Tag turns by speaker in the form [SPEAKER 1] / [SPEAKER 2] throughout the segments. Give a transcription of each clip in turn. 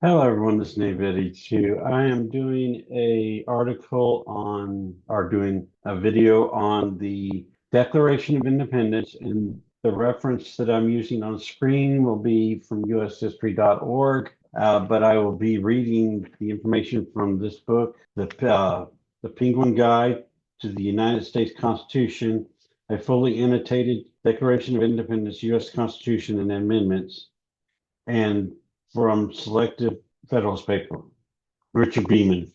[SPEAKER 1] Hello everyone, this is Nate82. I am doing doing a video on the Declaration of Independence, and the reference that I'm using on screen will be from ushistory.org, but I will be reading the information from this book, The Penguin Guide to the United States Constitution, a fully annotated Declaration of Independence, U.S. Constitution and Amendments, and from Selective Federalist Paper, Richard Beeman.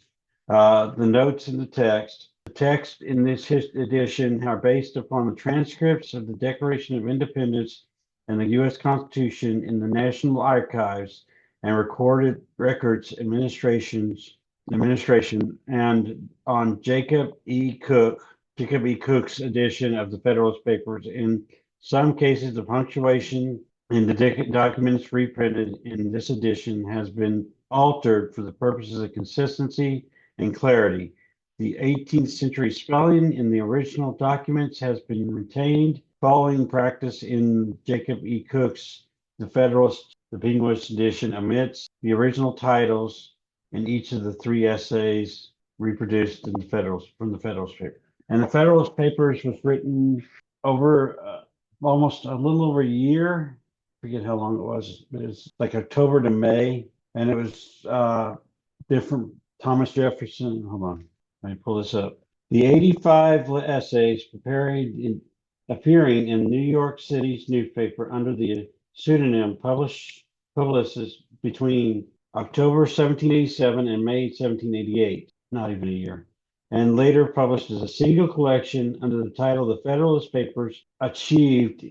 [SPEAKER 1] The notes in the text. The text in this edition are based upon the transcripts of the Declaration of Independence and the U.S. Constitution in the National Archives and Recorded Records Administration, and on Jacob E. Cook's edition of the Federalist Papers. In some cases, the punctuation in the documents reprinted in this edition has been altered for the purposes of consistency and clarity. The 18th century spelling in the original documents has been retained following practice in Jacob E. Cook's The Federalist, the English edition omits the original titles in each of the three essays reproduced in from the Federalist Paper. And the Federalist Papers was written over almost a little over a year. I forget how long it was, but it's like October to May, and it was different. Thomas Jefferson, hold on, let me pull this up. The 85 essays appearing in New York City's newspaper under the pseudonym publicist between October 1787 and May 1788, not even a year, and later published as a single collection under the title The Federalist Papers, achieved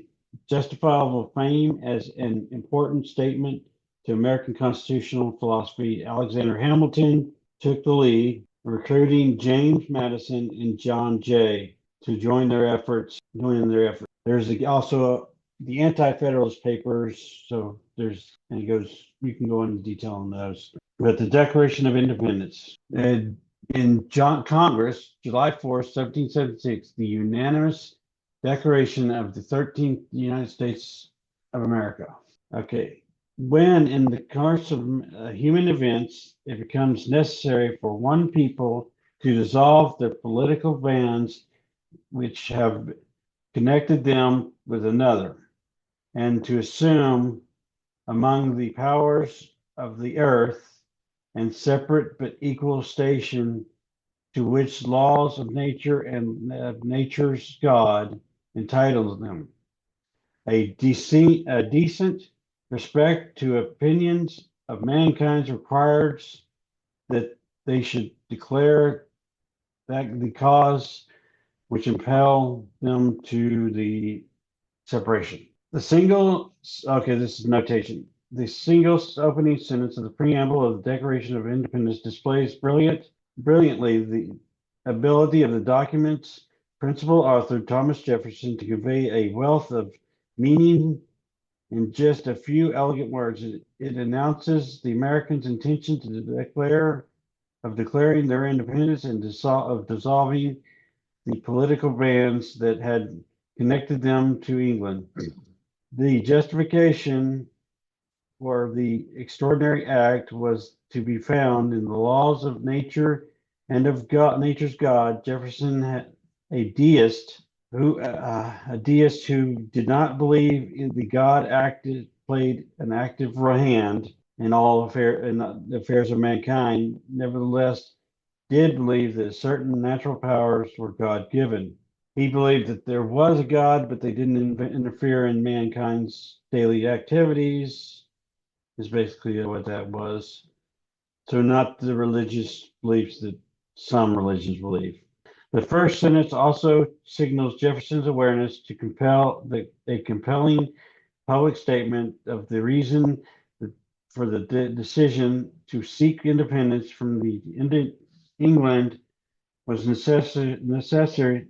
[SPEAKER 1] justifiable fame as an important statement to American constitutional philosophy. Alexander Hamilton took the lead, recruiting James Madison and John Jay to join their efforts. There's also the Anti-Federalist Papers. So you can go into detail on those. But the Declaration of Independence. In Congress, July 4th, 1776, the unanimous Declaration of the 13th United States of America. Okay. When in the course of human events, it becomes necessary for one people to dissolve the political bands which have connected them with another, and to assume among the powers of the earth and separate but equal station to which laws of nature and of nature's God entitles them, a decent respect to opinions of mankind requires that they should declare that the cause which impel them to the separation. This is notation. The single opening sentence of the preamble of the Declaration of Independence displays brilliantly the ability of the document's principal author, Thomas Jefferson, to convey a wealth of meaning in just a few elegant words. It announces the Americans' intention to declaring their independence and of dissolving the political bands that had connected them to England. The justification for the extraordinary act was to be found in the laws of nature and of God, nature's God. Jefferson had a deist who did not believe in the God played an active hand in the affairs of mankind, nevertheless did believe that certain natural powers were God given. He believed that there was a God, but they didn't interfere in mankind's daily activities, is basically what that was. So not the religious beliefs that some religions believe. The first sentence also signals Jefferson's awareness to a compelling public statement of the reason for the decision to seek independence from England was necessary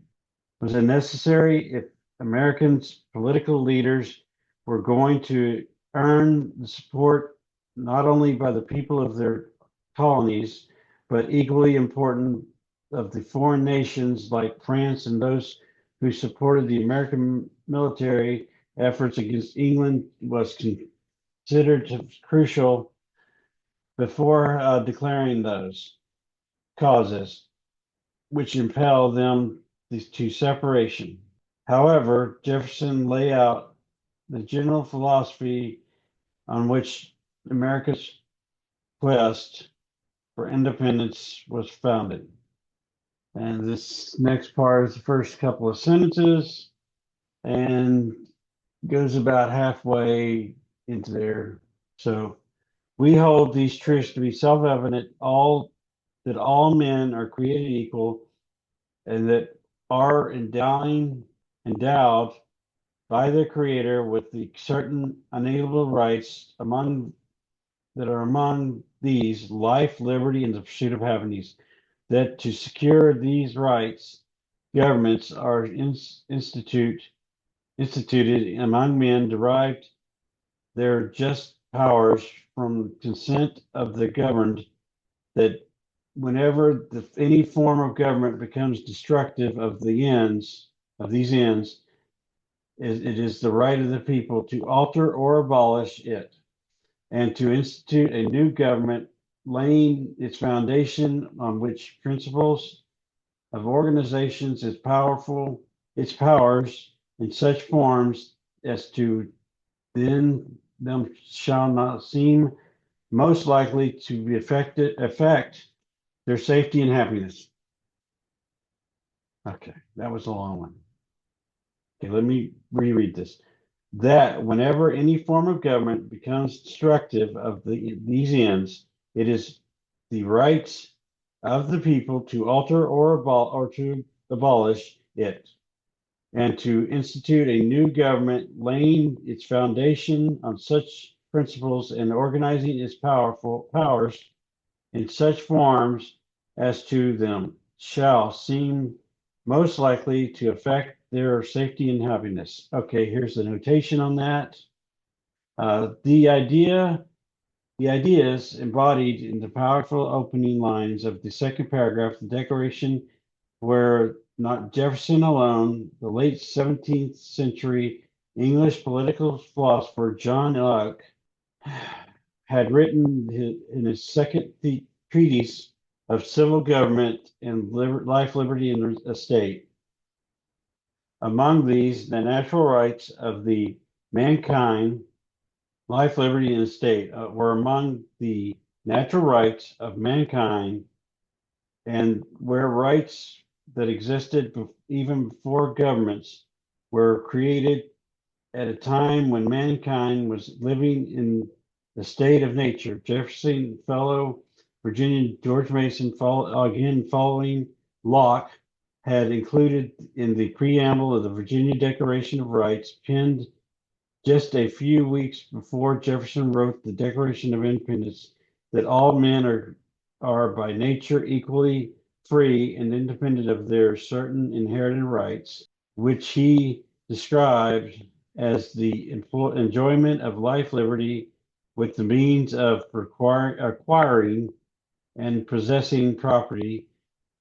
[SPEAKER 1] if Americans' political leaders were going to earn the support not only by the people of their colonies, but equally important of the foreign nations like France and those who supported the American military efforts against England, was considered crucial before declaring those causes which impel them to separation. However, Jefferson laid out the general philosophy on which America's quest for independence was founded. And this next part is the first couple of sentences and goes about halfway into there. So we hold these truths to be self-evident, that all men are created equal and that are endowed by their creator with the certain unalienable rights among these life, liberty, and the pursuit of happiness, that to secure these rights, governments are instituted among men, derived their just powers from consent of the governed, that whenever any form of government becomes destructive of these ends, it is the right of the people to alter or abolish it, and to institute a new government, laying its foundation on which principles of organizations its powers in such forms as to then them shall not seem most likely to affect their safety and happiness. Okay, that was a long one. Okay, let me reread this. That whenever any form of government becomes destructive of these ends, it is the rights of the people to alter or to abolish it, and to institute a new government, laying its foundation on such principles and organizing its powers in such forms as to them shall seem most likely to affect their safety and happiness. Okay, here's the notation on that. The ideas embodied in the powerful opening lines of the second paragraph of the Declaration were not Jefferson alone. The late 17th century English political philosopher John Locke had written in his second treatise of civil government and life, liberty, and estate. Among these, the natural rights of the mankind, life, liberty, and estate were among the natural rights of mankind, and where rights that existed even before governments were created at a time when mankind was living in the state of nature. Jefferson, fellow Virginia George Mason, following Locke, had included in the preamble of the Virginia Declaration of Rights, penned just a few weeks before Jefferson wrote the Declaration of Independence, that all men are by nature equally free and independent of their certain inherited rights, which he described as the enjoyment of life, liberty, with the means of acquiring and possessing property,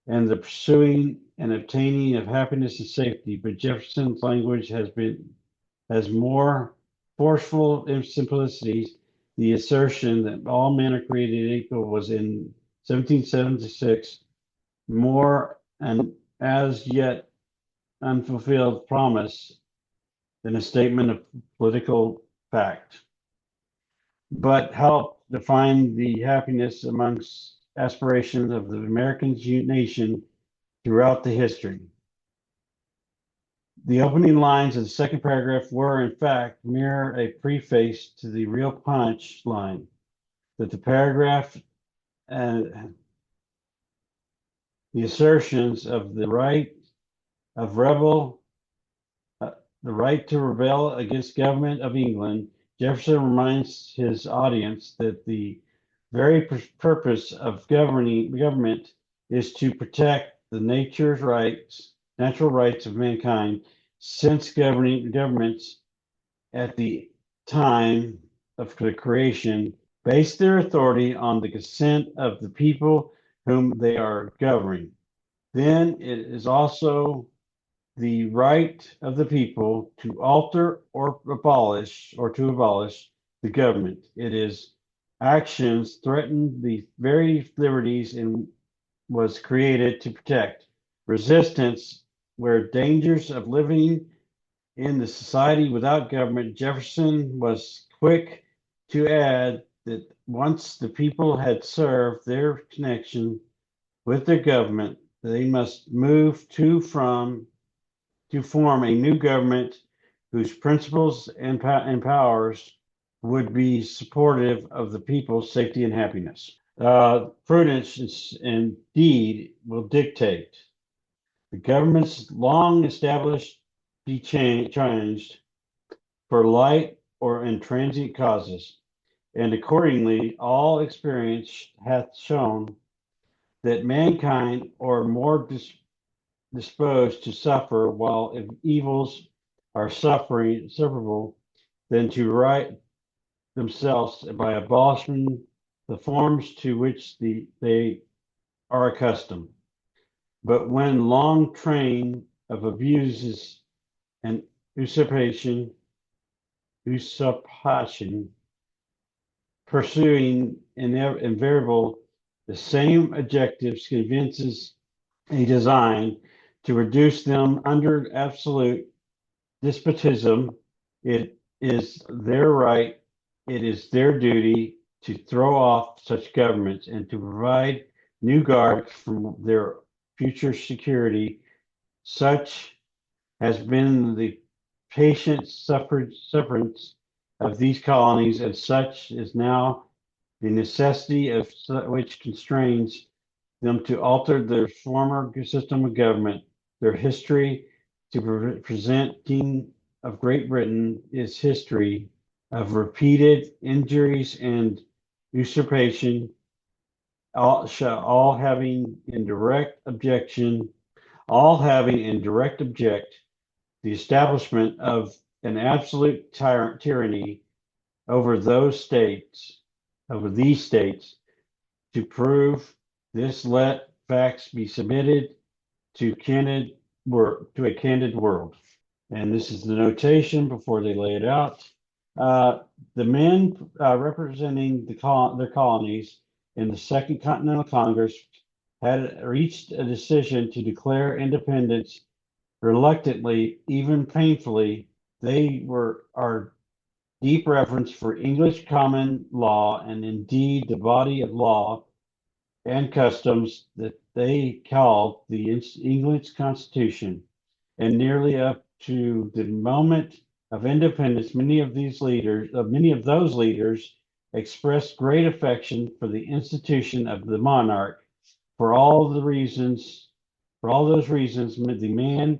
[SPEAKER 1] and the pursuing and obtaining of happiness and safety. But Jefferson's language has more forceful in simplicity. The assertion that all men are created equal was in 1776 more an as yet unfulfilled promise than a statement of political fact, but helped define the happiness amongst aspirations of the American nation throughout the history. The opening lines of the second paragraph were, in fact, mere a preface to the real punch line that the paragraph and the assertions of the right to rebel against government of England. Jefferson reminds his audience that the very purpose of government is to protect the natural rights of mankind, since governing governments at the time of the creation base their authority on the consent of the people whom they are governing. Then it is also the right of the people to alter or to abolish the government. It is actions threatened the very liberties and was created to protect. Resistance, where dangers of living in the society without government. Jefferson was quick to add that once the people had served their connection with their government, they must move to form a new government whose principles and powers would be supportive of the people's safety and happiness. Prudence and deed will dictate. The government's long established be changed for light or in transient causes, and accordingly all experience hath shown that mankind are more disposed to suffer while if evils are sufferable than to right themselves by abolishing the forms to which they are accustomed. But when long train of abuses and usurpation pursuing invariable the same objectives convinces a design to reduce them under absolute despotism, it is their right, it is their duty to throw off such governments and to provide new guards for their future security. Such has been the patient sufferance of these colonies, and such is now the necessity of which constrains them to alter their former system of government. Their history to present King of Great Britain is history of repeated injuries and usurpation, all having in direct objection, all having in direct object the establishment of an absolute tyranny over these states. To prove this, let facts be submitted to a candid world. And this is the notation before they lay it out. The men representing their colonies in the Second Continental Congress had reached a decision to declare independence reluctantly, even painfully. They were our deep reverence for English common law and indeed the body of law and customs that they called the English Constitution. And nearly up to the moment of independence, many of those leaders expressed great affection for the institution of the monarch. For all the reasons, for all those reasons, the man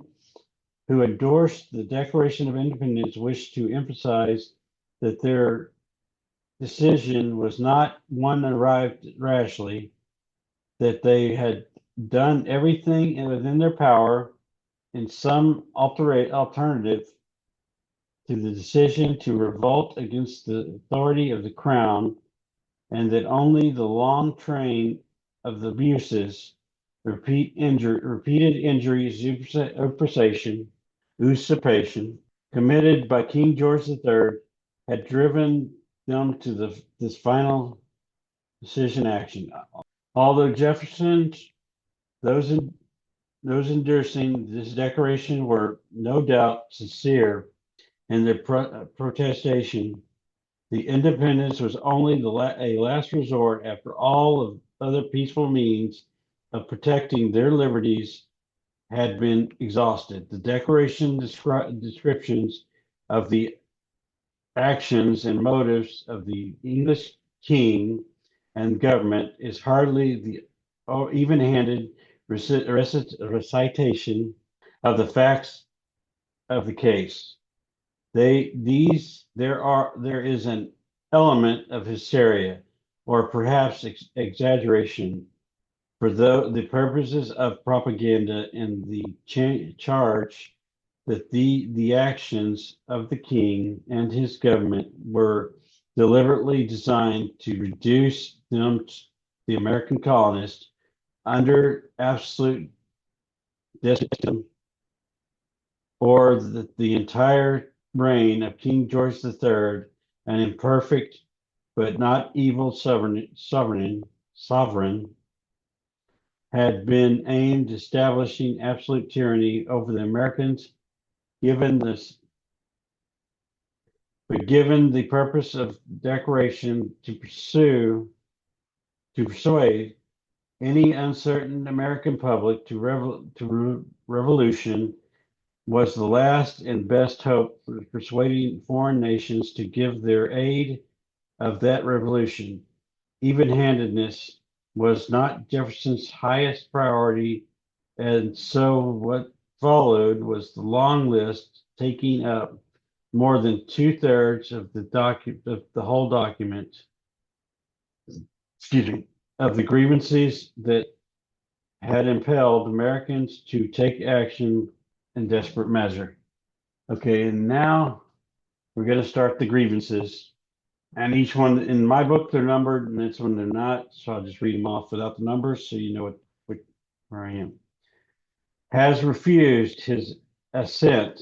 [SPEAKER 1] who endorsed the Declaration of Independence wished to emphasize that their decision was not one arrived rashly, that they had done everything within their power in some alternative to the decision to revolt against the authority of the crown, and that only the long train of the abuses, repeated injuries, usurpation committed by King George III had driven them to this final decision action. Although Jefferson, those those endorsing this declaration were no doubt sincere in their protestation, the independence was only a last resort after all of other peaceful means of protecting their liberties had been exhausted. The declaration descriptions of the actions and motives of the English king and government is hardly the even-handed recitation of the facts of the case. There is an element of hysteria or perhaps exaggeration for the purposes of propaganda in the charge that the actions of the king and his government were deliberately designed to reduce the American colonists, under absolute despotism, or the entire reign of King George III, an imperfect but not evil sovereign, had been aimed establishing absolute tyranny over the Americans, given this, but given the purpose of declaration to persuade any uncertain American public to revolution was the last and best hope for persuading foreign nations to give their aid of that revolution. Even-handedness was not Jefferson's highest priority, and so what followed was the long list taking up more than two-thirds of the whole document. Excuse me, of the grievances that had impelled Americans to take action in desperate measure. Okay, and now we're going to start the grievances. And each one in my book, they're numbered, and this one they're not. So I'll just read them off without the numbers so you know where I am. Has refused his assent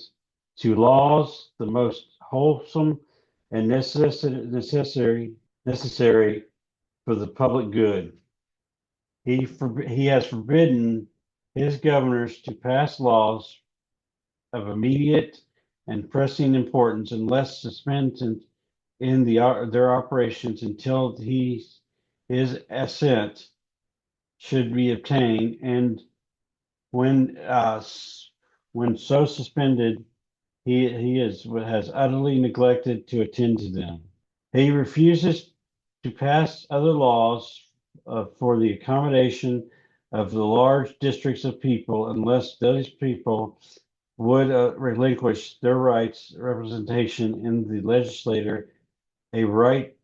[SPEAKER 1] to laws the most wholesome and necessary for the public good. He has forbidden his governors to pass laws of immediate and pressing importance unless suspended in their operations until his assent should be obtained, and when so suspended, he has utterly neglected to attend to them. He refuses to pass other laws for the accommodation of the large districts of people unless those people would relinquish their rights representation in the legislature, a right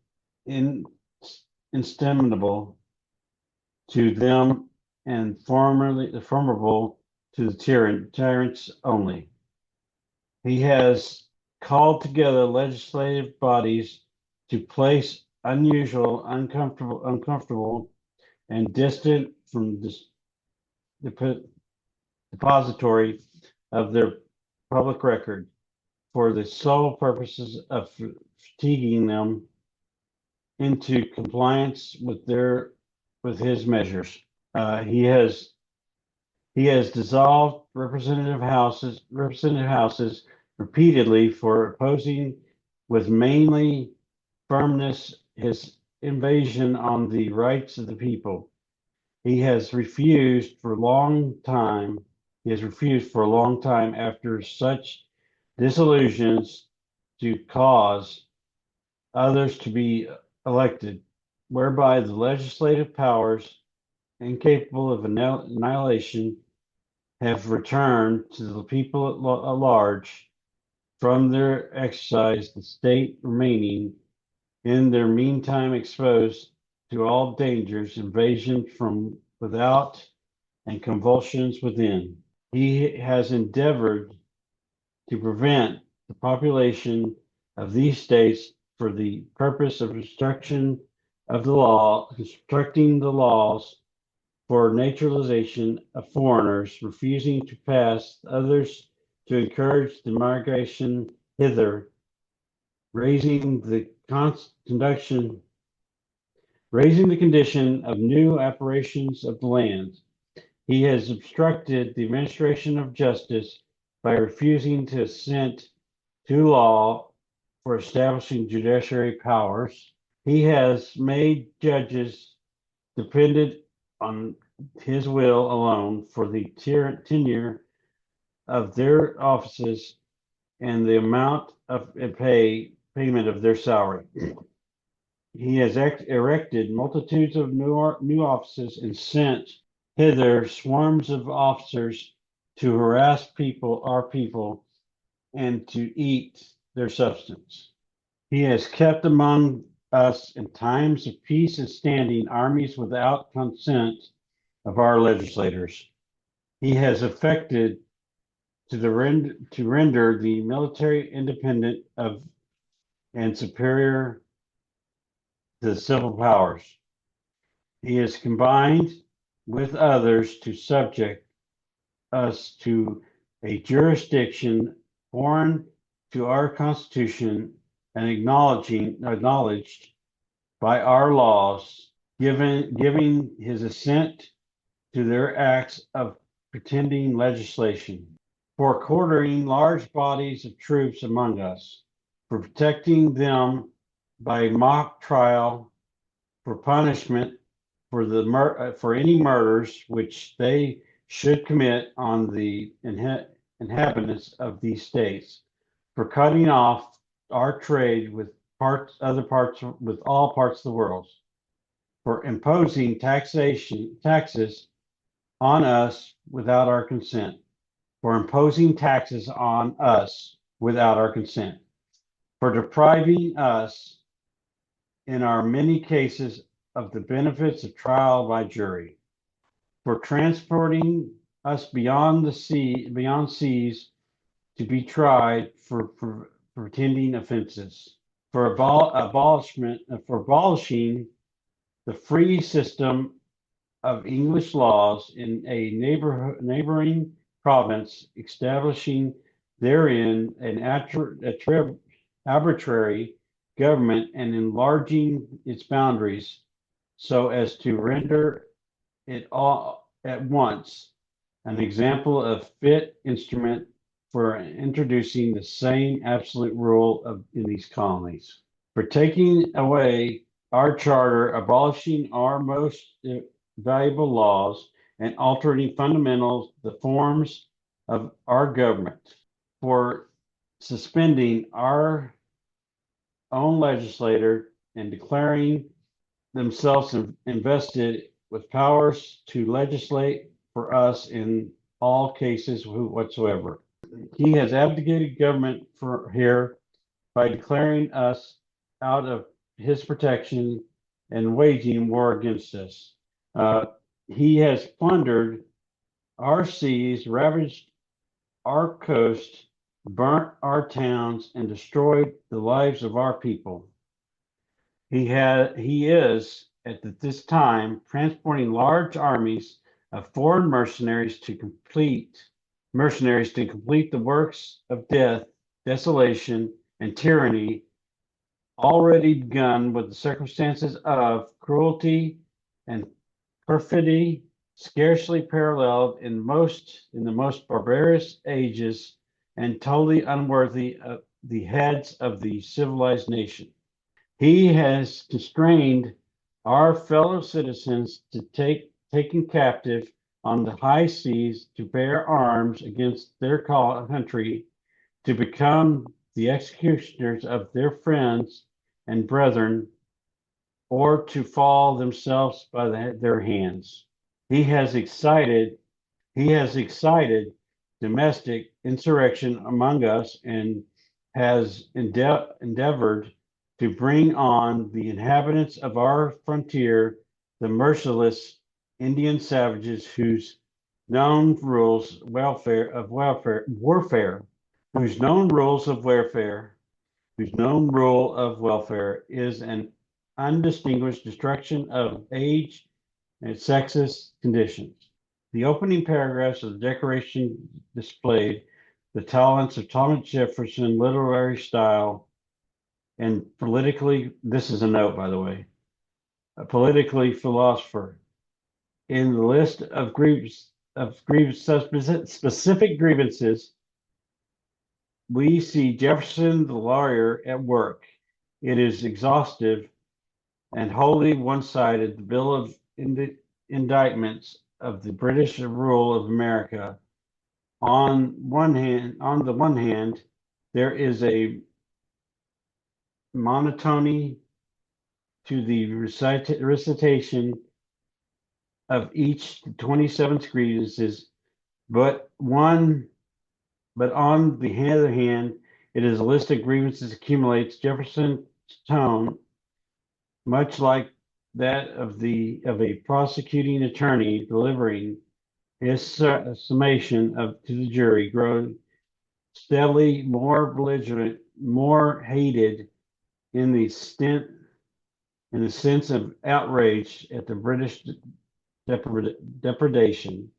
[SPEAKER 1] inestimable to them and formidable to the tyrants only. He has called together legislative bodies to place unusual, uncomfortable, and distant from the depository of their public record for the sole purposes of fatiguing them into compliance with his measures. He has dissolved representative houses repeatedly for opposing with mainly firmness his invasion on the rights of the people. He has refused for a long time after such disillusions to cause others to be elected, whereby the legislative powers, incapable of annihilation, have returned to the people at large from their exercise, the state remaining in their meantime exposed to all dangers, invasion from without and convulsions within. He has endeavored to prevent the population of these states for the purpose of constructing the laws for naturalization of foreigners, refusing to pass others to encourage the migration hither, raising the condition of new apparitions of the land. He has obstructed the administration of justice by refusing to assent to law for establishing judiciary powers. He has made judges dependent on his will alone for the tenure of their offices and the amount of payment of their salary. He has erected multitudes of new offices and sent hither swarms of officers to harass our people, and to eat their substance. He has kept among us in times of peace and standing armies without consent of our legislators. He has effected to render the military independent of and superior to the civil powers. He has combined with others to subject us to a jurisdiction foreign to our Constitution and acknowledged by our laws, giving his assent to their acts of pretending legislation, for quartering large bodies of troops among us, for protecting them by mock trial, for punishment for any murders which they should commit on the inhabitants of these states, for cutting off our trade with all parts of the world, for imposing taxes on us without our consent, for imposing taxes on us without our consent, for depriving us in our many cases of the benefits of trial by jury, for transporting us beyond seas to be tried for pretending offenses, for abolishing the free system of English laws in a neighboring province, establishing therein an arbitrary government and enlarging its boundaries so as to render it all at once an example of fit instrument for introducing the same absolute rule in these colonies, for taking away our charter, abolishing our most valuable laws, and altering fundamentals, the forms of our government, for suspending our own legislator and declaring themselves invested with powers to legislate for us in all cases whatsoever. He has abdicated government for here by declaring us out of his protection and waging war against us. He has plundered our seas, ravaged our coast, burnt our towns, and destroyed the lives of our people. He is at this time transporting large armies of foreign mercenaries to complete the works of death, desolation, and tyranny already begun with the circumstances of cruelty and perfidy scarcely paralleled in the most barbarous ages and totally unworthy of the heads of the civilized nation. He has constrained our fellow citizens to taken captive on the high seas to bear arms against their country, to become the executioners of their friends and brethren, or to fall themselves by their hands. He has excited domestic insurrection among us and has endeavored to bring on the inhabitants of our frontier the merciless Indian savages whose known rules of welfare is an undistinguished destruction of age and sexist conditions. The opening paragraphs of the Declaration displayed the talents of Thomas Jefferson, literary style, and this is a note, by the way, a politically philosopher. In the list of specific grievances, we see Jefferson, the lawyer, at work. It is exhaustive and wholly one-sided. The Bill of Indictments of the British rule of America. On the one hand, there is a monotony to the recitation of each 27 grievances, but on the other hand, it is a list of grievances accumulates. Jefferson's tone, much like that of a prosecuting attorney delivering his summation to the jury, grows steadily more belligerent, more hated in the sense of outrage at the British depredation,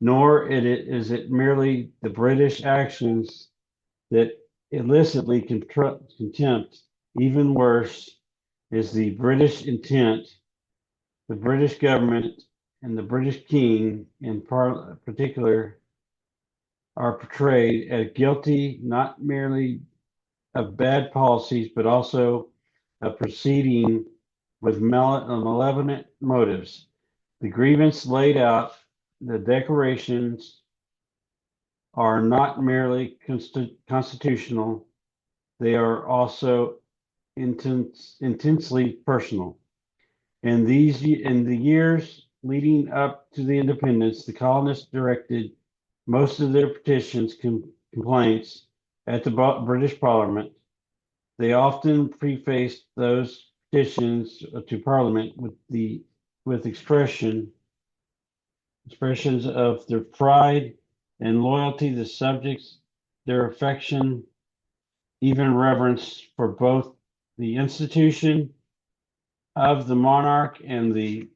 [SPEAKER 1] nor is it merely the British actions that illicitly contempt, even worse, is the British intent. The British government and the British king in particular are portrayed as guilty not merely of bad policies, but also of proceeding with malevolent motives. The grievance laid out, the declarations are not merely constitutional, they are also intensely personal. In the years leading up to the independence, the colonists directed most of their petitions, complaints at the British Parliament. They often prefaced those petitions to Parliament with expressions of their pride and loyalty to subjects, their affection, even reverence for both the institution of the monarch and the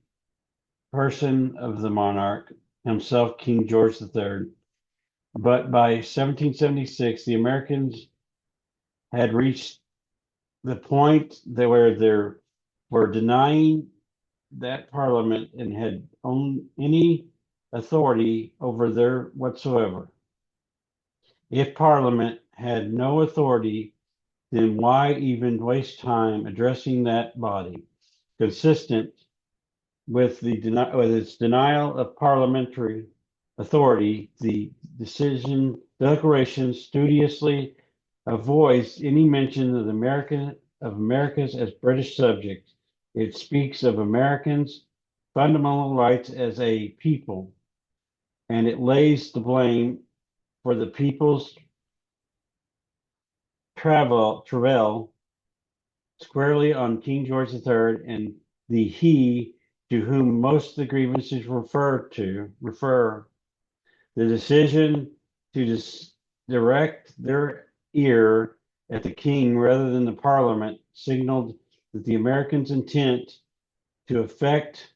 [SPEAKER 1] person of the monarch himself, King George III. But by 1776, the Americans had reached the point where they were denying that Parliament and had any authority over their whatsoever. If Parliament had no authority, then why even waste time addressing that body? Consistent with its denial of parliamentary authority, the declaration studiously avoids any mention of Americas as British subjects. It speaks of Americans' fundamental rights as a people, and it lays the blame for the people's travail squarely on King George III and the he to whom most of the grievances refer. The decision to direct their ear at the king rather than the parliament signaled that the Americans' intent to effect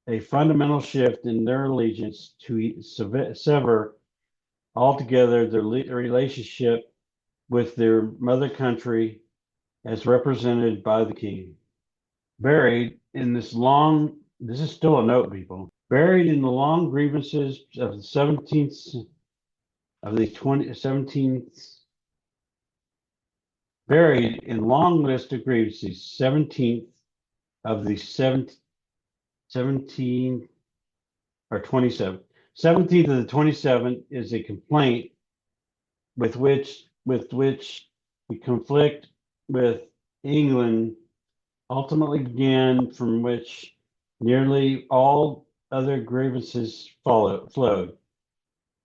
[SPEAKER 1] a fundamental shift in their allegiance to sever altogether their relationship with their mother country as represented by the king. Buried in this is still a note, people. Buried in the long grievances of the 17th, of the 17th, buried in long list of grievances, 17th of the 17 or 27. 17th of the 27 is a complaint with which we conflict with England ultimately began, from which nearly all other grievances flowed.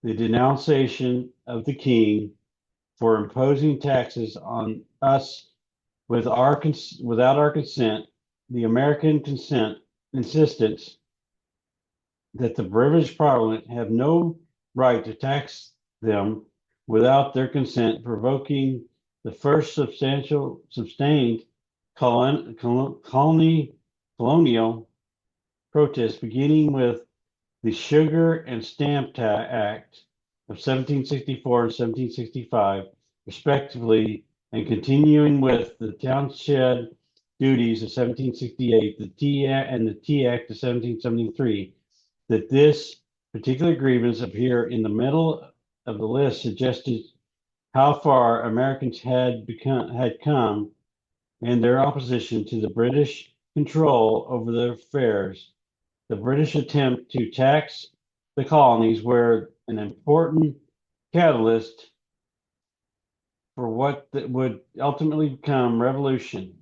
[SPEAKER 1] The denunciation of the king for imposing taxes on us without our consent, the American insistence that the British Parliament have no right to tax them without their consent, provoking the first sustained colonial protest, beginning with the Sugar and Stamp Act of 1764 and 1765, respectively, and continuing with the Townshend duties of 1768, the Tea Act of 1773. That this particular grievance appear in the middle of the list suggested how far Americans had come in their opposition to the British control over their affairs. The British attempt to tax the colonies were an important catalyst for what would ultimately become revolution.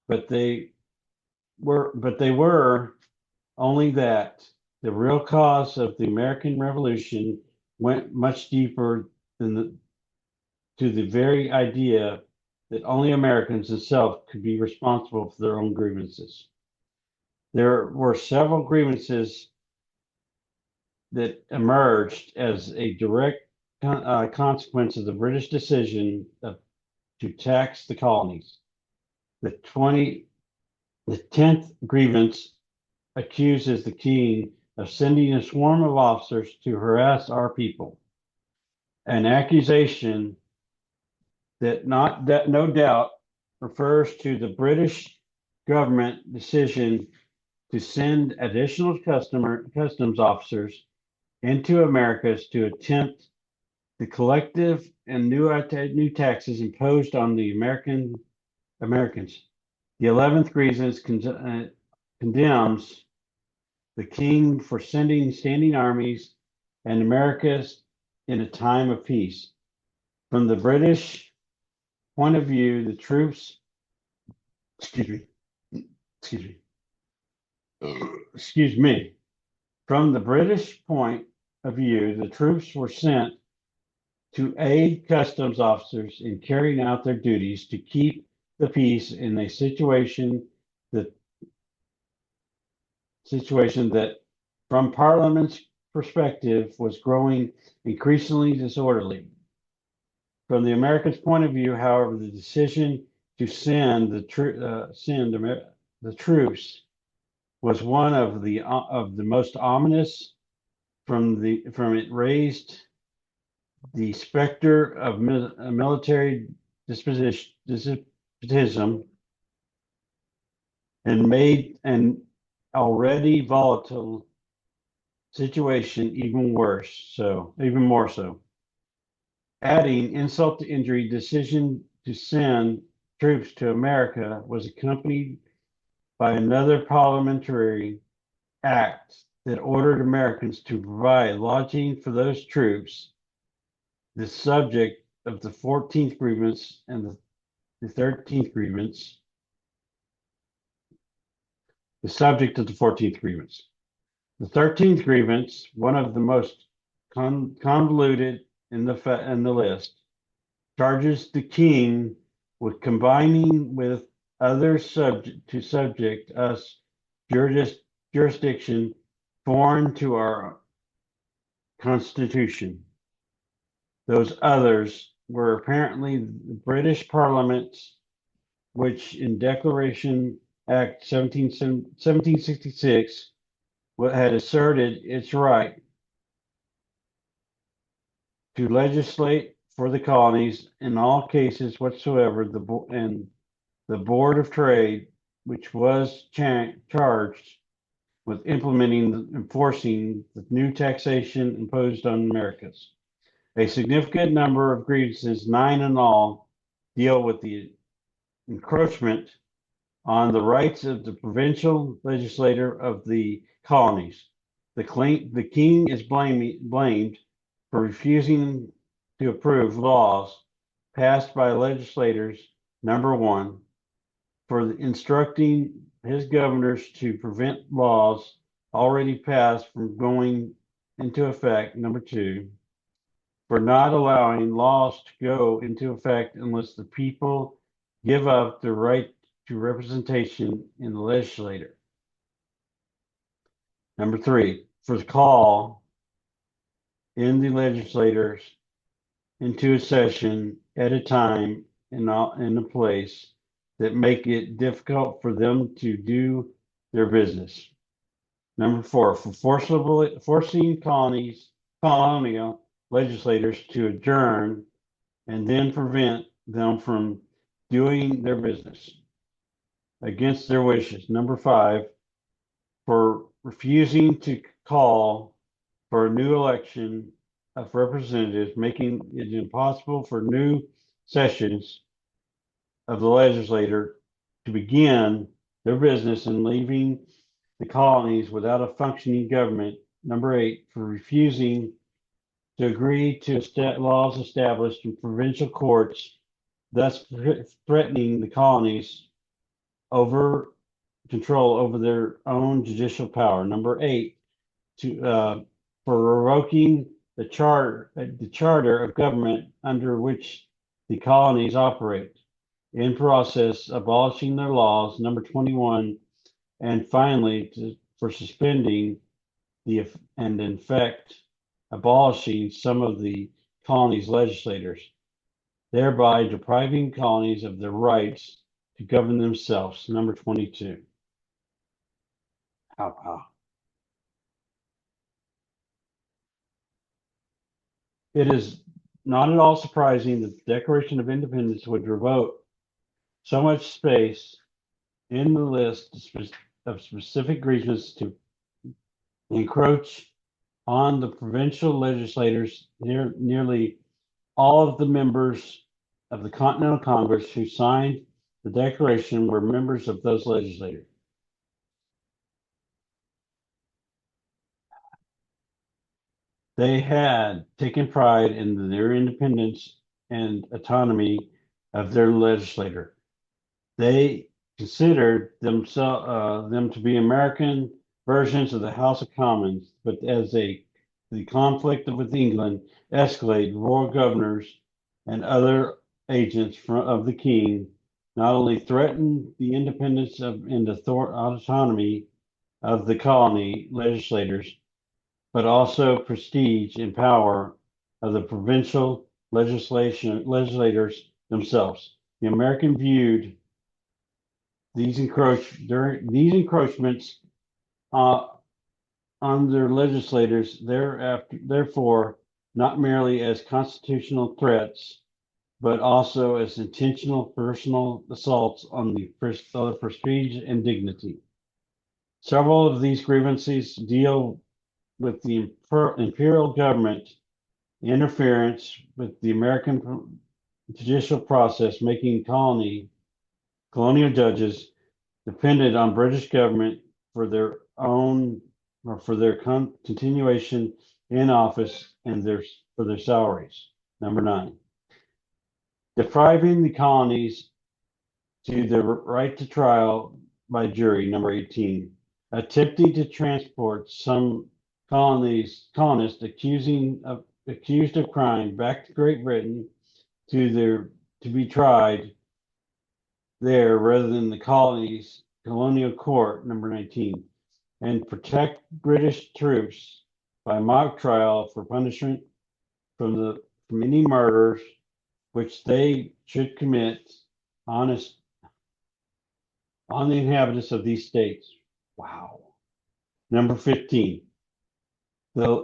[SPEAKER 1] But they were only that. The real cause of the American Revolution went much deeper to the very idea that only Americans themselves could be responsible for their own grievances. There were several grievances that emerged as a direct consequence of the British decision to tax the colonies. The 10th grievance accuses the king of sending a swarm of officers to harass our people, an accusation that no doubt refers to the British government decision to send additional customs officers into Americas to attempt the collective and new taxes imposed on the Americans. The 11th Grievance condemns the king for sending standing armies and Americas in a time of peace. From the British point of view, the troops, excuse me, excuse me. From the British point of view, the troops were sent to aid customs officers in carrying out their duties to keep the peace in a that situation that, from Parliament's perspective, was growing increasingly disorderly. From the Americans' point of view, however, the decision to send the troops was one of the most ominous. From it raised the specter of military despotism and made an already volatile situation even more so. Adding insult to injury, decision to send troops to America was accompanied by another parliamentary act that ordered Americans to provide lodging for those troops, the subject of the 14th grievance and the 13th grievance, the subject of the 14th grievance. The 13th grievance, one of the most convoluted in the list, charges the king with combining with others subject us jurisdiction foreign to our constitution. Those others were apparently the British Parliament, which in Declaration Act 1766 had asserted its right to legislate for the colonies in all cases whatsoever, and the Board of Trade, which was charged with enforcing the new taxation imposed on Americans. A significant number of grievances, 9 in all, deal with the encroachment on the rights of the provincial legislator of the colonies. The king is blamed for refusing to approve laws passed by legislators, number one, for instructing his governors to prevent laws already passed from going into effect, number two, for not allowing laws to go into effect unless the people give up the right to representation in the legislature. Number three, for the call in the legislators into a session at a time in a place that make it difficult for them to do their business. Number four, for forcing colonial legislators to adjourn and then prevent them from doing their business against their wishes. Number five, for refusing to call for a new election of representatives, making it impossible for new sessions of the legislature to begin their business and leaving the colonies without a functioning government. Number eight, for refusing to agree to laws established in provincial courts, thus threatening the colonies over control over their own judicial power. Number eight, for revoking the charter of government under which the colonies operate, in process abolishing their laws. Number 21, and finally for suspending and in fact abolishing some of the colonies' legislators, thereby depriving colonies of their rights to govern themselves. Number 22. It is not at all surprising that the Declaration of Independence would devote so much space in the list of specific reasons to encroach on the provincial legislators. Nearly all of the members of the Continental Congress who signed the Declaration were members of those legislators. They had taken pride in their independence and autonomy of their legislator. They considered them to be American versions of the House of Commons, but as the conflict with England escalated, royal governors and other agents of the king not only threatened the independence and autonomy of the colony legislators, but also prestige and power of the provincial legislators themselves. The American viewed these encroachments on their legislators therefore not merely as constitutional threats, but also as intentional personal assaults on the prestige and dignity. Several of these grievances deal with the imperial government interference with the American judicial process, making colonial judges depended on British government for their own or for their continuation in office and for their salaries. Number 9, depriving the colonies to the right to trial by jury. Number 18, attempting to transport some colonists accused of crime back to Great Britain to be tried there rather than the colonial court. Number 19, and protect British troops by mock trial for punishment from any murders which they should commit on the inhabitants of these states. Wow. Number 15,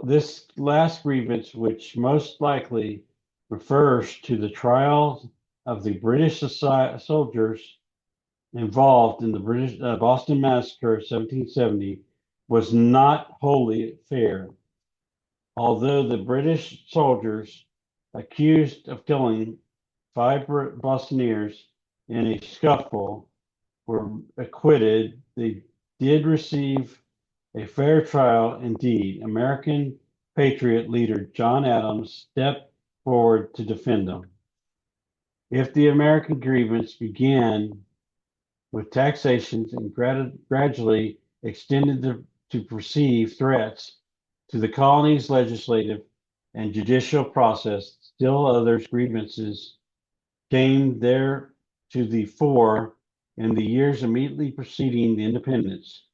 [SPEAKER 1] this last grievance, which most likely refers to the trial of the British soldiers involved in the British Boston Massacre of 1770, was not wholly fair. Although the British soldiers accused of killing 5 Bostonians in a scuffle were acquitted, they did receive a fair trial indeed. American patriot leader John Adams stepped forward to defend them. If the American grievance began with taxations and gradually extended to perceived threats to the colony's legislative and judicial process, still others grievances came there to the fore in the years immediately preceding the independence.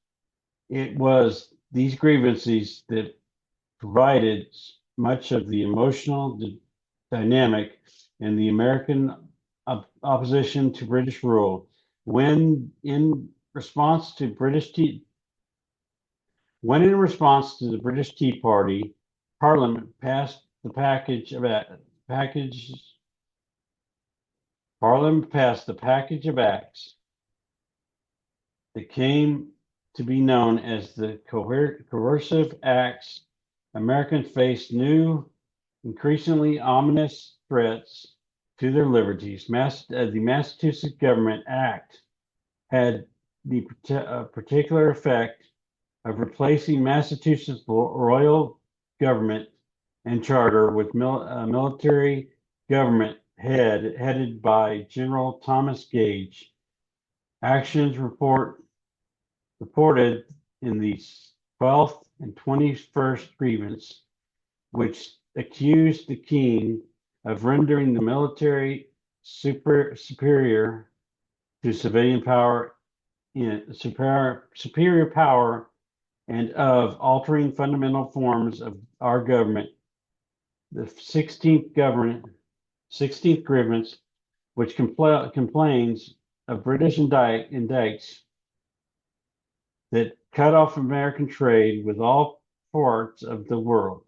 [SPEAKER 1] It was these grievances that provided much of the emotional dynamic in the American opposition to British rule. When in response to the British Tea Party, Parliament passed the package of acts that came to be known as the Coercive Acts. Americans faced new, increasingly ominous threats to their liberties. The Massachusetts Government Act had the particular effect of replacing Massachusetts royal government and charter with military government headed by General Thomas Gage. Actions reported in the 12th and 21st grievance, which accused the king of rendering the military superior to civilian power superior power and of altering fundamental forms of our government. The 16th grievance, which complains of British indicts that cut off American trade with all parts of the world,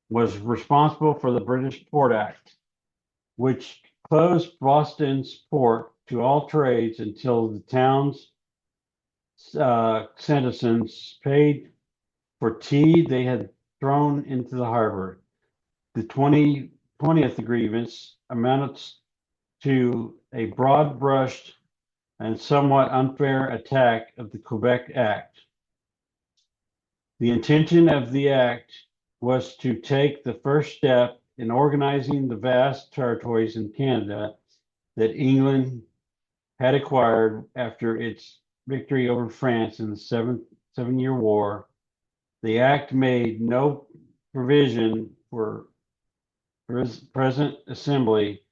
[SPEAKER 1] was responsible for the British Port Act, which closed Boston's port to all trades until the town's citizens paid for tea they had thrown into the harbor. The 20th grievance amounted to a broad-brushed and somewhat unfair attack of the Quebec Act. The intention of the act was to take the first step in organizing the vast territories in Canada that England had acquired after its victory over France in the Seven-Year War. The act made no provision for present assembly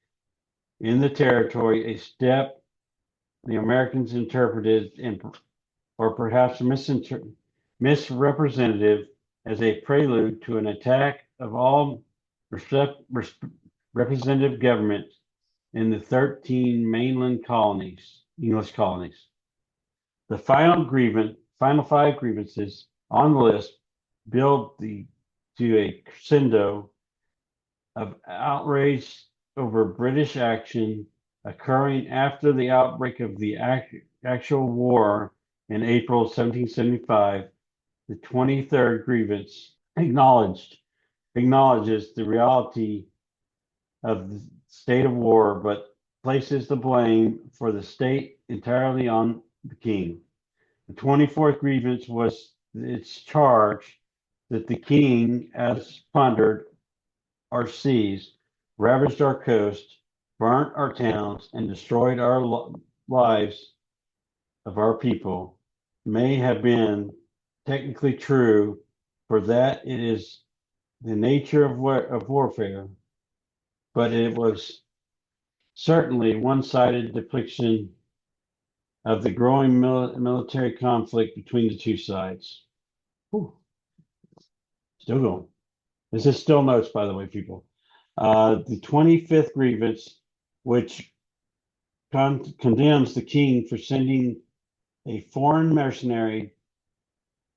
[SPEAKER 1] in the territory, a step the Americans interpreted or perhaps misrepresentative as a prelude to an attack of all representative government in the 13 mainland colonies, English colonies. The final five grievances on the list build to a crescendo of outrage over British action occurring after the outbreak of the actual war in April 1775. The 23rd grievance acknowledges the reality of the state of war, but places the blame for the state entirely on the king. The 24th grievance was its charge that the king, as plundered our seas, ravaged our coast, burnt our towns, and destroyed our lives of our people, may have been technically true, for that it is the nature of warfare, but it was certainly one-sided depiction of the growing military conflict between the two sides. Whew. Still going. This is still notes, by the way, people. The 25th grievance, which condemns the king for sending a foreign mercenary,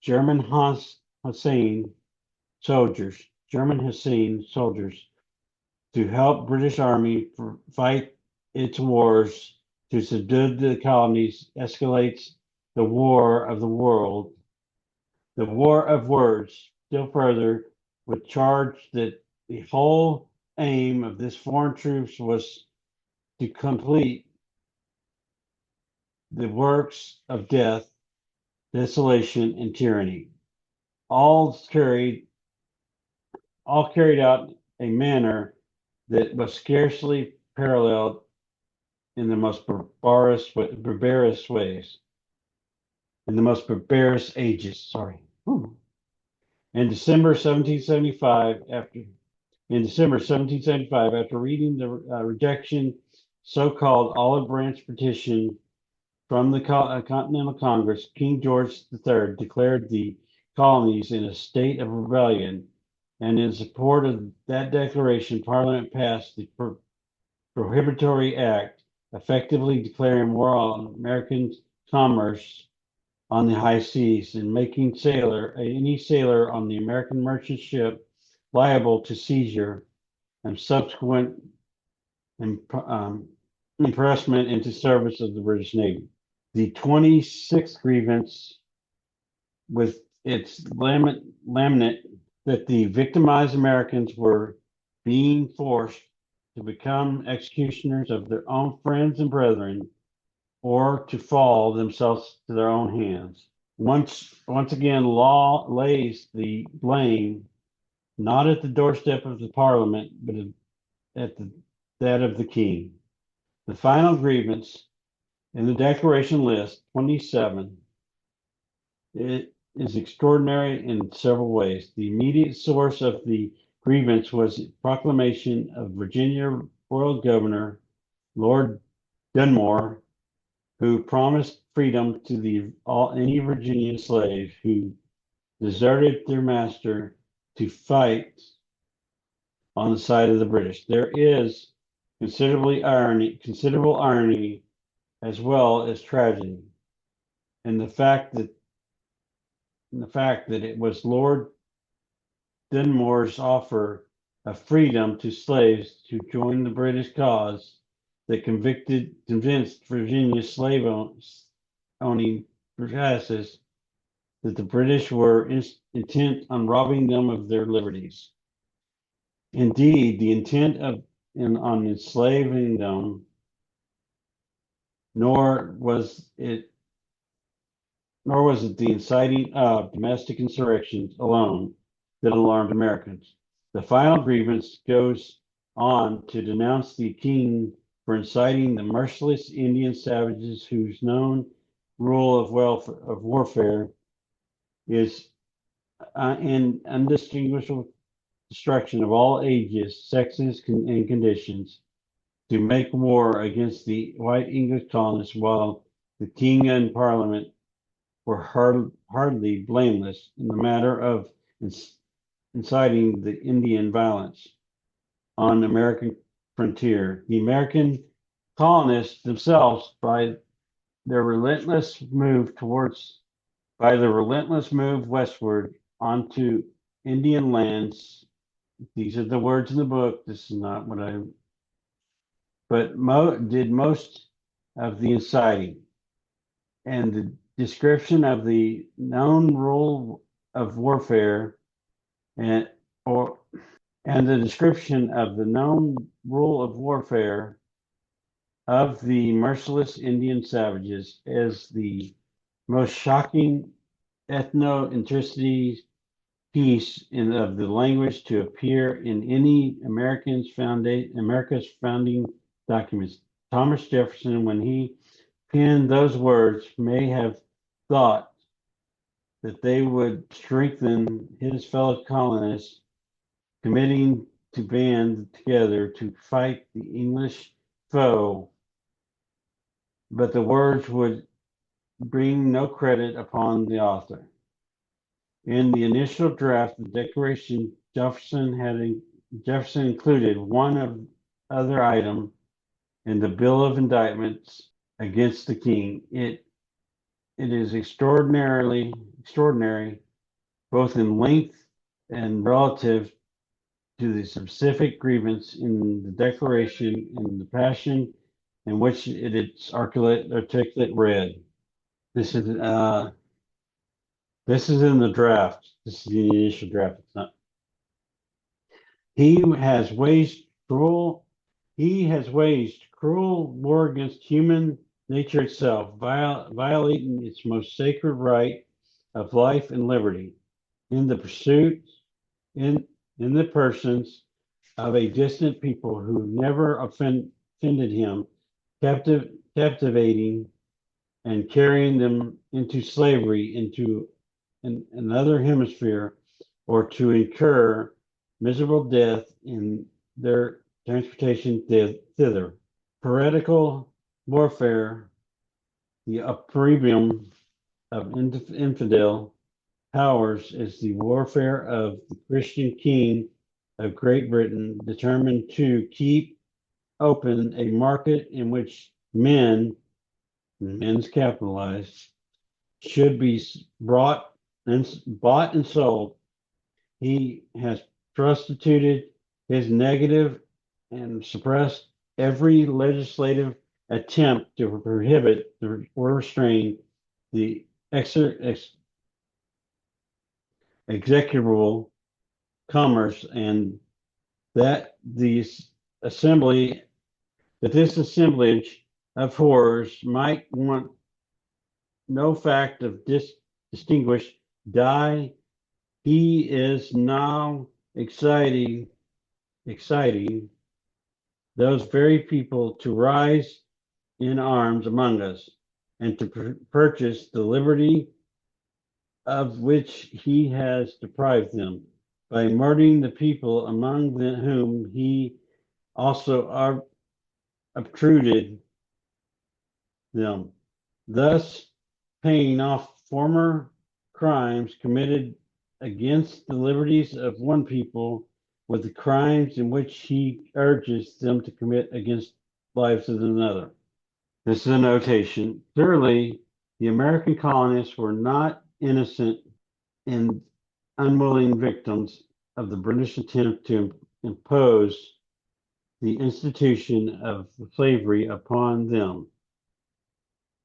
[SPEAKER 1] German Hessian soldiers, to help British Army fight its wars to subdue the colonies, escalates the war of the world, the war of words, still further, with charge that the whole aim of this foreign troops was to complete the works of death, desolation, and tyranny, all carried out a manner that was scarcely paralleled in the most barbarous ways, in the most barbarous ages. Sorry. Whew. In December 1775, after reading the rejection so-called Olive Branch petition from the Continental Congress, King George III declared the colonies in a state of rebellion, and in support of that declaration, Parliament passed the Prohibitory Act, effectively declaring war on American commerce on the high seas and making any sailor on the American merchant ship liable to seizure and subsequent impressment into service of the British Navy. The 26th grievance, with its laminate that the victimized Americans were being forced to become executioners of their own friends and brethren, or to fall themselves to their own hands. Once again, law lays the blame not at the doorstep of the Parliament, but at that of the king. The final grievance in the declaration list, 27, it is extraordinary in several ways. The immediate source of the grievance was the proclamation of Virginia Royal Governor Lord Dunmore, who promised freedom to any Virginian slave who deserted their master to fight on the side of the British. There is considerable irony as well as tragedy in the fact that it was Lord Dunmore's offer of freedom to slaves to join the British cause that convinced Virginia owning classes that the British were intent on robbing them of their liberties. Indeed, the intent on enslaving them, nor was it the inciting of domestic insurrections alone that alarmed Americans. The final grievance goes on to denounce the king for inciting the merciless Indian savages whose known rule of warfare is an undistinguishable destruction of all ages, sexes, and conditions, to make war against the white English colonists, while the king and parliament were hardly blameless in the matter of inciting the Indian violence on the American frontier. The American colonists themselves, by the relentless move westward onto Indian lands, these are the words in the book. This is not what did most of the inciting, and the description of the known rule of warfare and the description of the known rule of warfare of the merciless Indian savages as the most shocking ethno-centricity piece of the language to appear in any America's founding documents. Thomas Jefferson, when he penned those words, may have thought that they would strengthen his fellow colonists, committing to band together to fight the English foe, but the words would bring no credit upon the author. In the initial draft of the Declaration, Jefferson included one other item in the Bill of Indictments against the king. It is extraordinary, both in length and relative to the specific grievance in the Declaration and the passion in which its articulate read. This is in the draft. This is the initial draft. It's not. He has waged cruel war against human nature itself, violating its most sacred right of life and liberty in the pursuit in the persons of a distant people who never offended him, captivating and carrying them into slavery into another hemisphere, or to incur miserable death in their transportation thither. Heretical warfare, the opprobrium of infidel powers, is the warfare of the Christian king of Great Britain, determined to keep open a market in which men's capitalized, should be bought and sold. He has prostituted his negative and suppressed every legislative attempt to prohibit or restrain the execrable commerce, and that this assemblage of horrors might want no fact of distinguished die. He is now exciting those very people to rise in arms among us and to purchase the liberty of which he has deprived them by murdering the people among whom he also obtruded them, thus paying off former crimes committed against the liberties of one people with the crimes in which he urges them to commit against lives of another. This is a notation. Clearly, the American colonists were not innocent and unwilling victims of the British attempt to impose the institution of slavery upon them.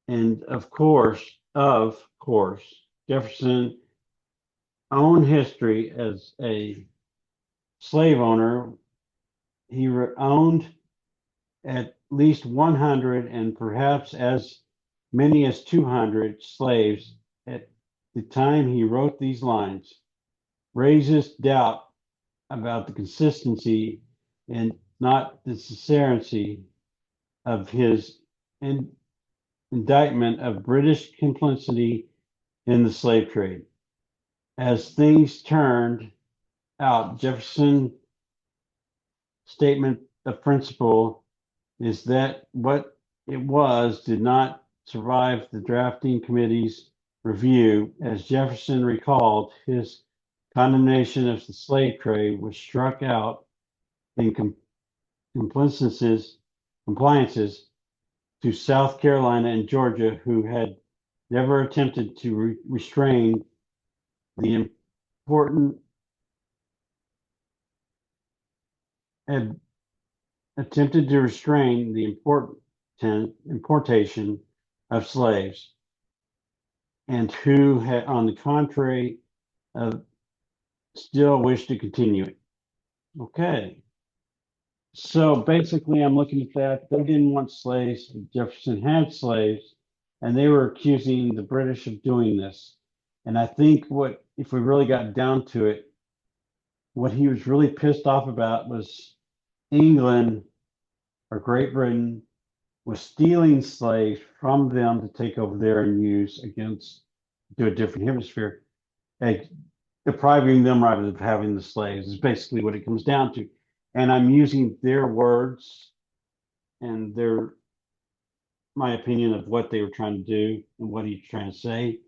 [SPEAKER 1] And of course, Jefferson own history as a slave owner. He owned at least 100 and perhaps as many as 200 slaves at the time he wrote these lines, raises doubt about the consistency and not the sincerity of his indictment of British complicity in the slave trade. As things turned out, Jefferson's statement of principle is that what it was did not survive the drafting committee's review. As Jefferson recalled, his condemnation of the slave trade was struck out in compliances to South Carolina and Georgia, who had never attempted to restrain the important had attempted to restrain the importation of slaves, and who had, on the contrary, still wished to continue it. Okay. So basically, I'm looking at that. They didn't want slaves. Jefferson had slaves, and they were accusing the British of doing this. And I think if we really got down to it, what he was really pissed off about was England or Great Britain was stealing slaves from them to take over there and use to a different hemisphere, like depriving them right of having the slaves is basically what it comes down to. And I'm using their words and my opinion of what they were trying to do and what he's trying to say.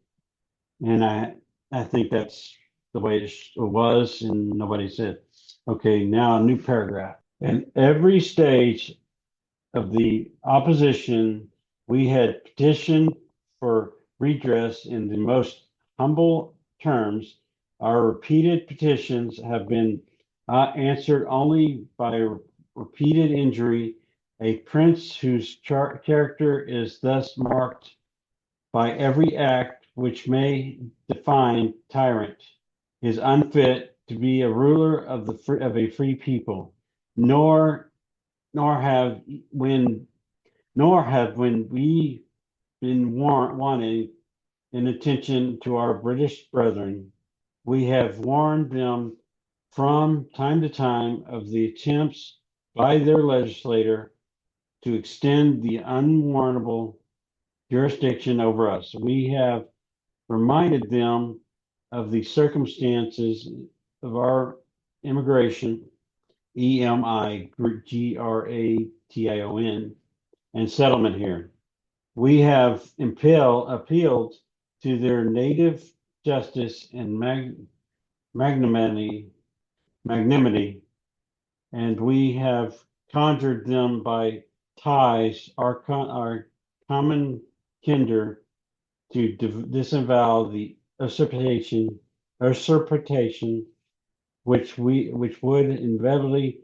[SPEAKER 1] And I think that's the way it was, and nobody said. Okay, now a new paragraph. And every stage of the opposition, we had petitioned for redress in the most humble terms. Our repeated petitions have been answered only by repeated injury. A prince whose character is thus marked by every act which may define tyrant is unfit to be a ruler of a free people, nor have when we been wanting in attention to our British brethren. We have warned them from time to time of the attempts by their legislator to extend the unwarrantable jurisdiction over us. We have reminded them of the circumstances of our immigration, EMIGRATION, and settlement here. We have appealed to their native justice and magnanimity, and we have conjured them by ties, our common kinder, to disavow the usurpation which would inevitably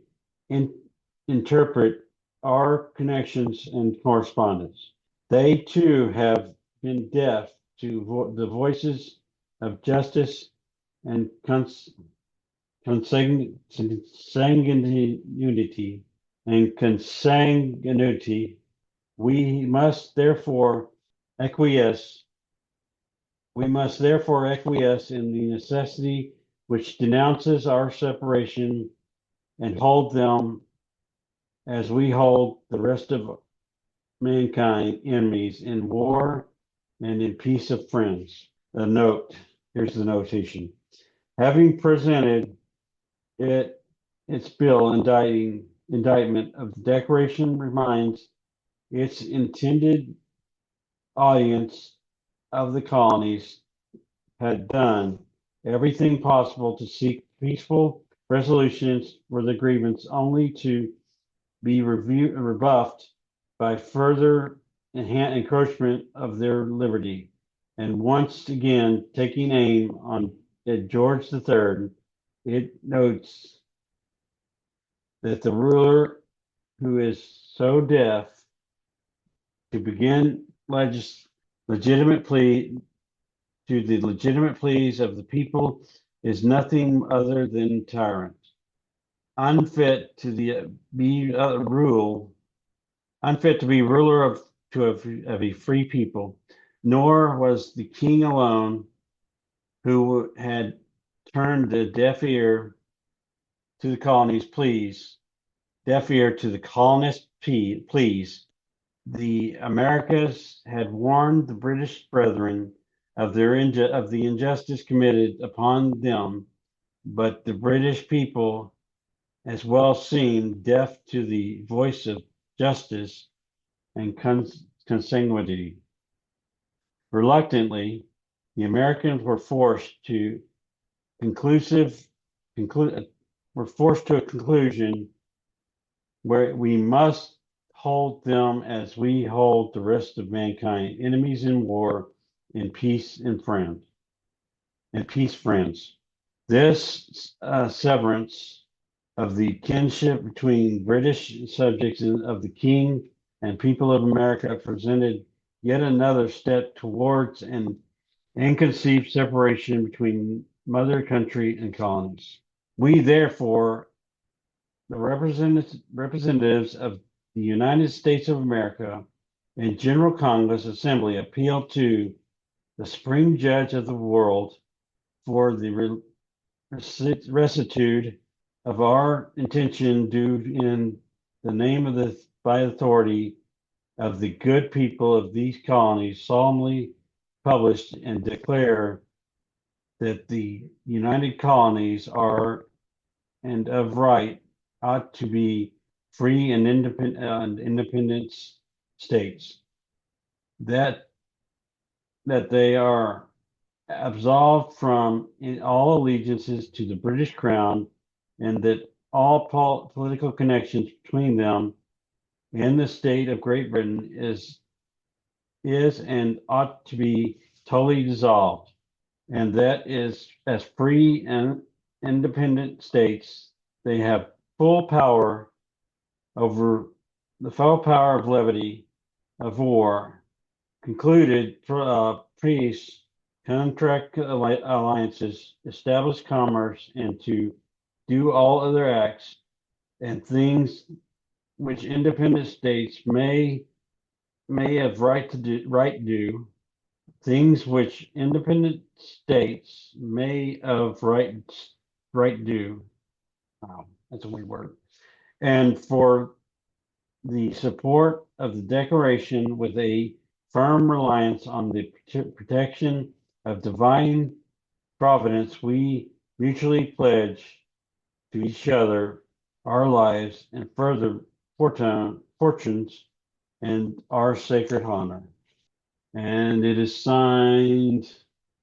[SPEAKER 1] interpret our connections and correspondence. They too have been deaf to the voices of justice and consanguinity and consanguinity. We must therefore acquiesce in the necessity which denounces our separation and hold them as we hold the rest of mankind enemies in war and in peace of friends. A note, here's the notation. Having presented its bill indictment of the Declaration reminds its intended audience of the colonies had done everything possible to seek peaceful resolutions for the grievance, only to be rebuffed by further encroachment of their liberty. And once again, taking aim on George III, it notes that the ruler who is so deaf to begin legitimate plea to the legitimate pleas of the people is nothing other than tyrant, unfit to unfit to be ruler of a free people. Nor was the king alone who had turned a deaf ear to the colonies' pleas, deaf ear to the colonists' pleas. The Americas had warned the British brethren of the injustice committed upon them, but the British people as well seemed deaf to the voice of justice and consanguinity. Reluctantly, the Americans were forced to a conclusion where we must hold them as we hold the rest of mankind, enemies in war, in peace and friends. This severance of the kinship between British subjects and of the King and people of America presented yet another step towards an inconceived separation between mother country and colonies. We, therefore, the representatives of the United States of America and General Congress Assembly, appeal to the Supreme Judge of the world for the rectitude of our intention due in the name of the by authority of the good people of these colonies solemnly published and declare that the United Colonies are and of right ought to be free and independent states, that they are absolved from all allegiances to the British Crown, and that all political connections between them and the state of Great Britain is and ought to be totally dissolved, and that is as free and independent states they have full power over the full power of levity of war, concluded peace, contract alliances, establish commerce, and to do all other acts and things which independent states may have right do, things which independent states may of right do. Wow, that's a weird word. And for the support of the Declaration with a firm reliance on the protection of divine providence, we mutually pledge to each other our lives and further fortunes and our sacred honor. And it is signed,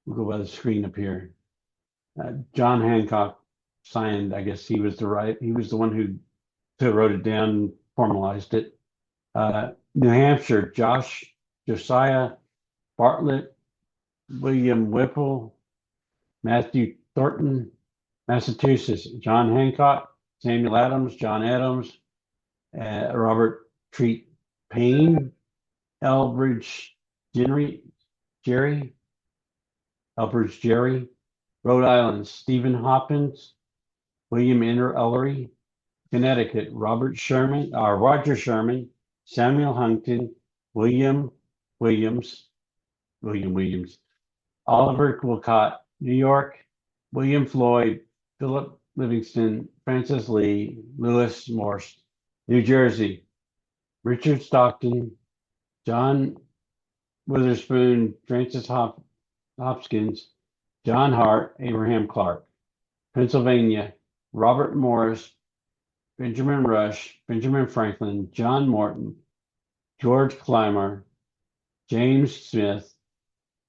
[SPEAKER 1] we'll go by the screen up here. John Hancock signed, I guess he was the one who wrote it down and formalized it. New Hampshire, Josiah Bartlett, William Whipple, Matthew Thornton. Massachusetts, John Hancock, Samuel Adams, John Adams, Robert Treat Payne, Elbridge Jerry, Elbridge Gerry, Rhode Island, Stephen Hopkins, William Ellery, Connecticut, Roger Sherman, Samuel Huntington, William Williams, Oliver Wolcott, New York, William Floyd, Philip Livingston, Francis Lee, Lewis Morse, New Jersey, Richard Stockton, John Witherspoon, Francis Hopkins, John Hart, Abraham Clark, Pennsylvania, Robert Morris, Benjamin Rush, Benjamin Franklin, John Morton, George Clymer, James Smith,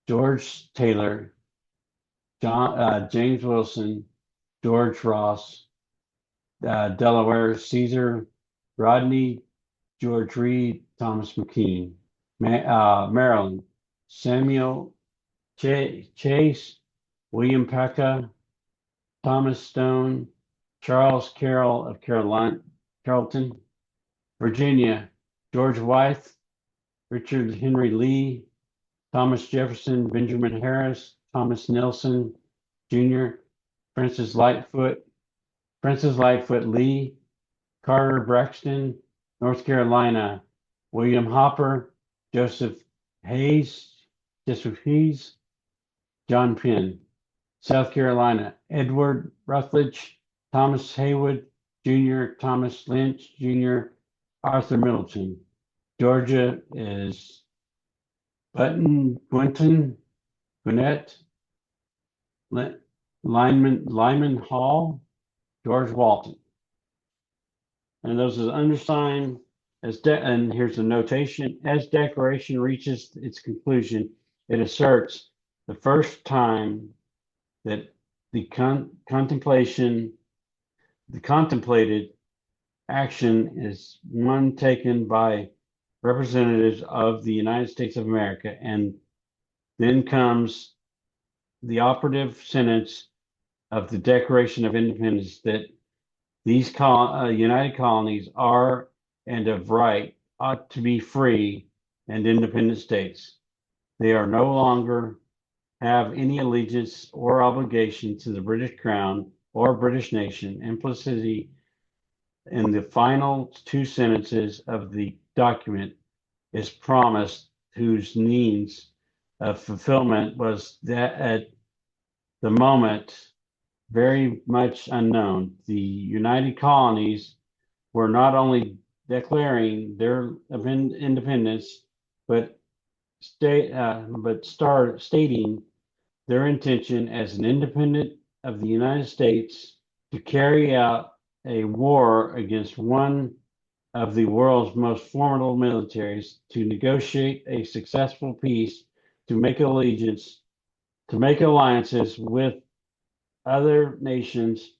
[SPEAKER 1] George Taylor, James Wilson, George Ross, Delaware, Caesar Rodney, George Reed, Thomas McKean, Maryland, Samuel Chase, William Pecca, Thomas Stone, Charles Carroll of Carrollton, Virginia, George Wythe, Richard Henry Lee, Thomas Jefferson, Benjamin Harris, Thomas Nelson Jr., Francis Lightfoot, Lee, Carter Braxton, North Carolina, William Hopper, Joseph Hayes, John Penn. South Carolina, Edward Rutledge, Thomas Haywood Jr., Thomas Lynch Jr., Arthur Middleton. Georgia is Gwinnett, Lyman Hall, George Walton. And those is undersigned and here's the notation. As declaration reaches its conclusion, it asserts the first time that the contemplated action is one taken by representatives of the United States of America, and then comes the operative sentence of the Declaration of Independence that these United Colonies are and of right ought to be free and independent states. They are no longer have any allegiance or obligation to the British Crown or British nation. Implicitly in the final two sentences of the document is promised, whose means of fulfillment was that at the moment very much unknown. The United Colonies were not only declaring their independence, but stating their intention as an independent of the United States to carry out a war against one of the world's most formidable militaries, to negotiate a successful peace, to make alliances with other nations,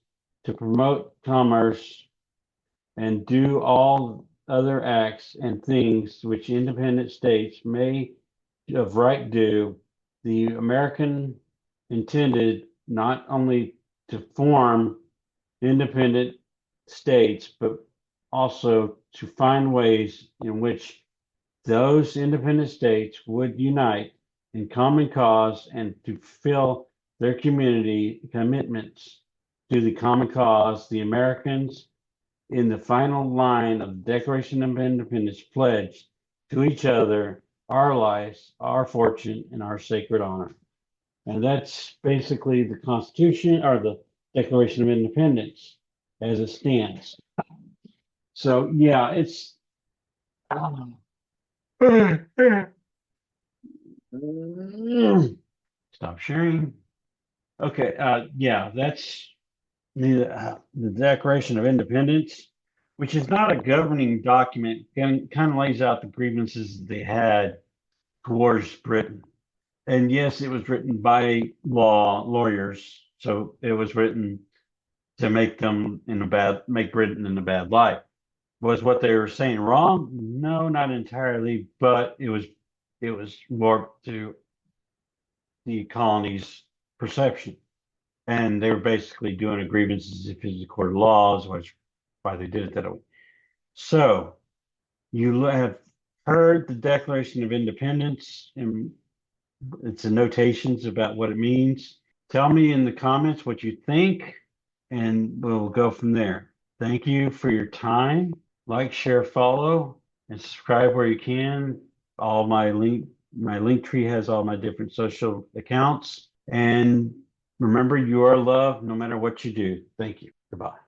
[SPEAKER 1] to promote commerce, and do all other acts and things which independent states may of right do. The American intended not only to form independent states, but also to find ways in which those independent states would unite in common cause and to fulfill their community commitments to the common cause. The Americans, in the final line of the Declaration of Independence, pledged to each other our lives, our fortune, and our sacred honor. And that's basically the Constitution or the Declaration of Independence as it stands. So yeah, it's stop sharing. Okay, yeah, that's the Declaration of Independence, which is not a governing document, kind of lays out the grievances they had towards Britain. And yes, it was written by lawyers, so it was written to make Britain in a bad light. Was what they were saying wrong? No, not entirely, but it was more to the colony's perception. And they were basically doing a grievances if it's a court of laws, which why they did it that way. So you have heard the Declaration of Independence and it's the notations about what it means. Tell me in the comments what you think, and we'll go from there. Thank you for your time. Like, share, follow, and subscribe where you can. All my link tree has all my different social accounts. And remember, you are loved no matter what you do. Thank you. Goodbye.